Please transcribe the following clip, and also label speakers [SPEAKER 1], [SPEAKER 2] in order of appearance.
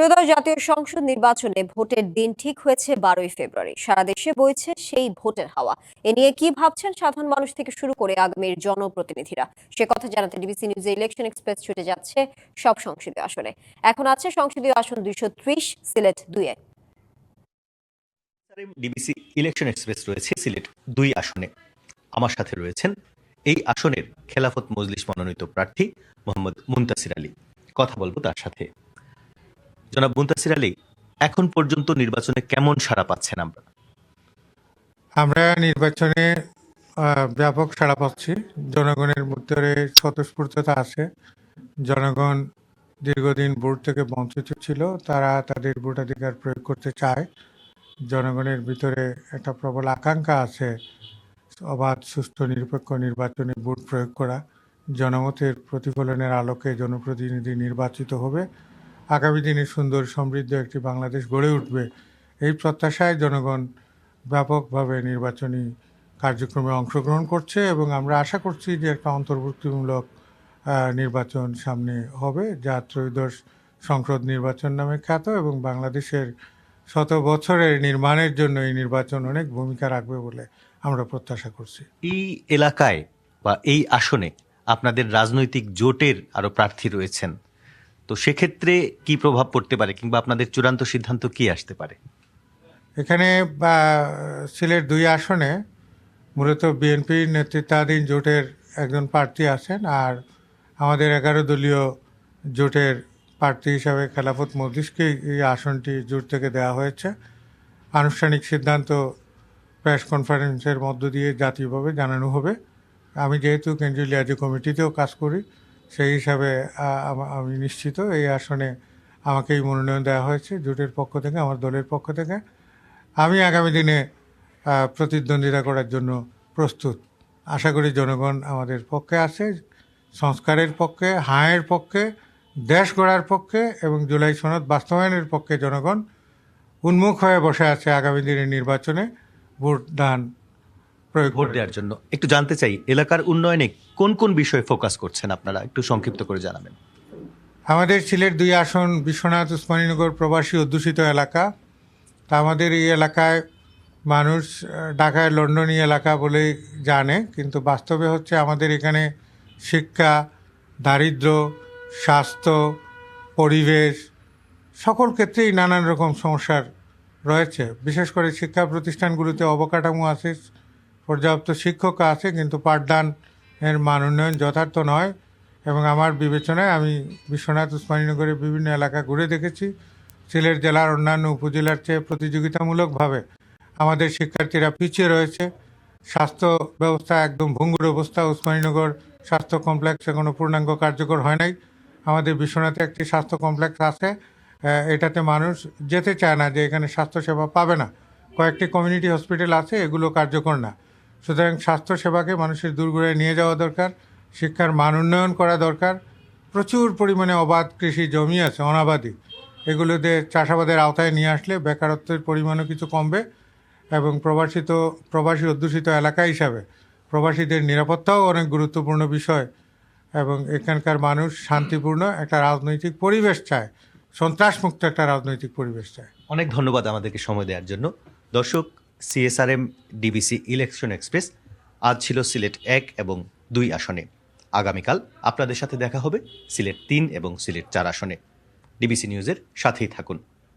[SPEAKER 1] ত্রয়োদশ জাতীয় সংসদ নির্বাচনে ভোটের দিন ঠিক হয়েছে 12ই ফেব্রুয়ারি। সারা দেশে বইছে সেই ভোটের হাওয়া। এ নিয়ে কি ভাবছেন সাধারণ মানুষ থেকে শুরু করে আগামীর জনপ্রতিনিধিরা? সে কথা জানাতে ডিবিসি নিউজে ইলেকশন এক্সপ্রেস ছুটে যাচ্ছে সব সংসদীয় আসনে। এখন আছে সংসদীয় আসন 230, সিলেট 2-এ।
[SPEAKER 2] ডিবিসি ইলেকশন এক্সপ্রেস রয়েছে সিলেট 2 আসনে। আমার সাথে রয়েছেন এই আসনের খেলাফত মজলিস মনোনীত প্রার্থী মোহাম্মদ মুনতাসির আলী। কথা বলবো তার সাথে। জনাব মুনতাসির আলী, এখন পর্যন্ত নির্বাচনে কেমন সাড়া পাচ্ছেন আমরা?
[SPEAKER 3] আমরা নির্বাচনে ব্যাপক সাড়া পাচ্ছি। জনগণের মধ্যে স্বতঃস্ফূর্ততা আছে। জনগণ দীর্ঘদিন ভোট থেকে বঞ্চিত ছিল, তারা তাদের ভোটাধিকার প্রয়োগ করতে চায়। জনগণের ভিতরে একটা প্রবল আকাঙ্ক্ষা আছে অবাধ, সুষ্ঠু, নিরপেক্ষ নির্বাচনে ভোট প্রয়োগ করা। জনমতের প্রতিফলনের আলোকে জনপ্রতিনিধি নির্বাচিত হবে, আগামী দিনে সুন্দর সমৃদ্ধ একটি বাংলাদেশ গড়ে উঠবে। এই প্রত্যাশায় জনগণ ব্যাপকভাবে নির্বাচনী কার্যক্রমে অংশগ্রহণ করছে এবং আমরা আশা করছি যে একটা অন্তর্ভুক্তিমূলক নির্বাচন সামনে হবে, যা ত্রয়োদশ সংসদ নির্বাচন নামে খ্যাত, এবং বাংলাদেশের শত বছরের নির্মাণের জন্য এই নির্বাচন অনেক ভূমিকা রাখবে বলে আমরা প্রত্যাশা করছি।
[SPEAKER 2] এই এলাকায় বা এই আসনে আপনাদের রাজনৈতিক জোটের আরো প্রার্থী রয়েছেন, তো সেক্ষেত্রে কি প্রভাব পড়তে পারে কিংবা আপনাদের চূড়ান্ত সিদ্ধান্ত কি আসতে পারে?
[SPEAKER 3] এখানে সিলেট 2 আসনে মূলত বিএনপির নেতৃত্বাধীন জোটের একজন প্রার্থী আছেন, আর আমাদের 11 দলীয় জোটের প্রার্থী হিসাবে খেলাফত মজলিসকে এই আসনটি জোট থেকে দেওয়া হয়েছে। আনুষ্ঠানিক সিদ্ধান্ত প্রেস কনফারেন্সের মধ্য দিয়ে জাতীয়ভাবে জানানো হবে। আমি যেহেতু কেন্দ্রীয় লিয়াজি কমিটিতেও কাজ করি, সেই হিসাবে আমি নিশ্চিত এই আসনে আমাকেই মনোনয়ন দেওয়া হয়েছে জোটের পক্ষ থেকে, আমার দলের পক্ষ থেকে। আমি আগামী দিনে প্রতিদ্বন্দ্বিতা করার জন্য প্রস্তুত। আশা করি জনগণ আমাদের পক্ষে আছে, সংস্কারের পক্ষে, হায়ের পক্ষে, দেশ গড়ার পক্ষে এবং জুলাই সনদ বাস্তবায়নের পক্ষে জনগণ উন্মুখ হয়ে বসে আছে আগামী দিনের নির্বাচনে ভোট
[SPEAKER 2] দেওয়ার জন্য। একটু জানতে চাই, এলাকার উন্নয়নে কোন কোন বিষয়ে ফোকাস করছেন আপনারা, একটু সংক্ষিপ্ত করে জানাবেন।
[SPEAKER 3] আমাদের সিলেট 2 আসন বিশ্বনাথ উসমানীনগর প্রবাসী অধ্যুষিত এলাকা। তা আমাদের এই এলাকায় মানুষ ঢাকায় লন্ডনী এলাকা বলেই জানে, কিন্তু বাস্তবে হচ্ছে আমাদের এখানে শিক্ষা, দারিদ্র্য, স্বাস্থ্য, পরিবেশ সকল ক্ষেত্রেই নানান রকম সমস্যার রয়েছে। বিশেষ করে শিক্ষা প্রতিষ্ঠানগুলোতে অবকাঠামো আছে, পর্যাপ্ত শিক্ষক আছে, কিন্তু পাঠদানের মান উন্নয়ন যথার্থ নয়। এবং আমার বিবেচনায় আমি বিশ্বনাথ উসমানীনগরের বিভিন্ন এলাকা ঘুরে দেখেছি, সিলেট জেলার অন্যান্য উপজেলার চেয়ে প্রতিযোগিতামূলকভাবে আমাদের শিক্ষার্থীরা পিছিয়ে রয়েছে। স্বাস্থ্য ব্যবস্থা একদম ভঙ্গুর অবস্থা। উসমানীনগর স্বাস্থ্য কমপ্লেক্স এখনও পূর্ণাঙ্গ কার্যকর হয় নাই। আমাদের বিশ্বনাথে একটি স্বাস্থ্য কমপ্লেক্স আছে, এটাতে মানুষ যেতে চায় না, যে এখানে স্বাস্থ্যসেবা পাবে না। কয়েকটি কমিউনিটি হসপিটাল আছে, এগুলো কার্যকর না। সুতরাং স্বাস্থ্যসেবাকে মানুষের দূরগোড়ায় নিয়ে যাওয়া দরকার, শিক্ষার মান উন্নয়ন করা দরকার। প্রচুর পরিমাণে অবাধ কৃষি জমি আছে, অনাবাদি, এগুলোতে চাষাবাদের আওতায় নিয়ে আসলে বেকারত্বের পরিমাণও কিছু কমবে এবং প্রবাসী অধ্যুষিত এলাকা হিসাবে প্রবাসীদের নিরাপত্তাও অনেক গুরুত্বপূর্ণ বিষয়। এবং এখানকার মানুষ শান্তিপূর্ণ একটা রাজনৈতিক পরিবেশ চায়, সন্ত্রাসমুক্ত একটা রাজনৈতিক পরিবেশ চায়।
[SPEAKER 2] অনেক ধন্যবাদ আমাদেরকে সময় দেওয়ার জন্য। দর্শক, CSRM ডিবিসি ইলেকশন এক্সপ্রেস আজ ছিল সিলেট 1 এবং 2 আসনে। আগামীকাল আপনাদের সাথে দেখা হবে সিলেট 3 এবং সিলেট 4 আসনে। ডিবিসি নিউজের সাথেই থাকুন।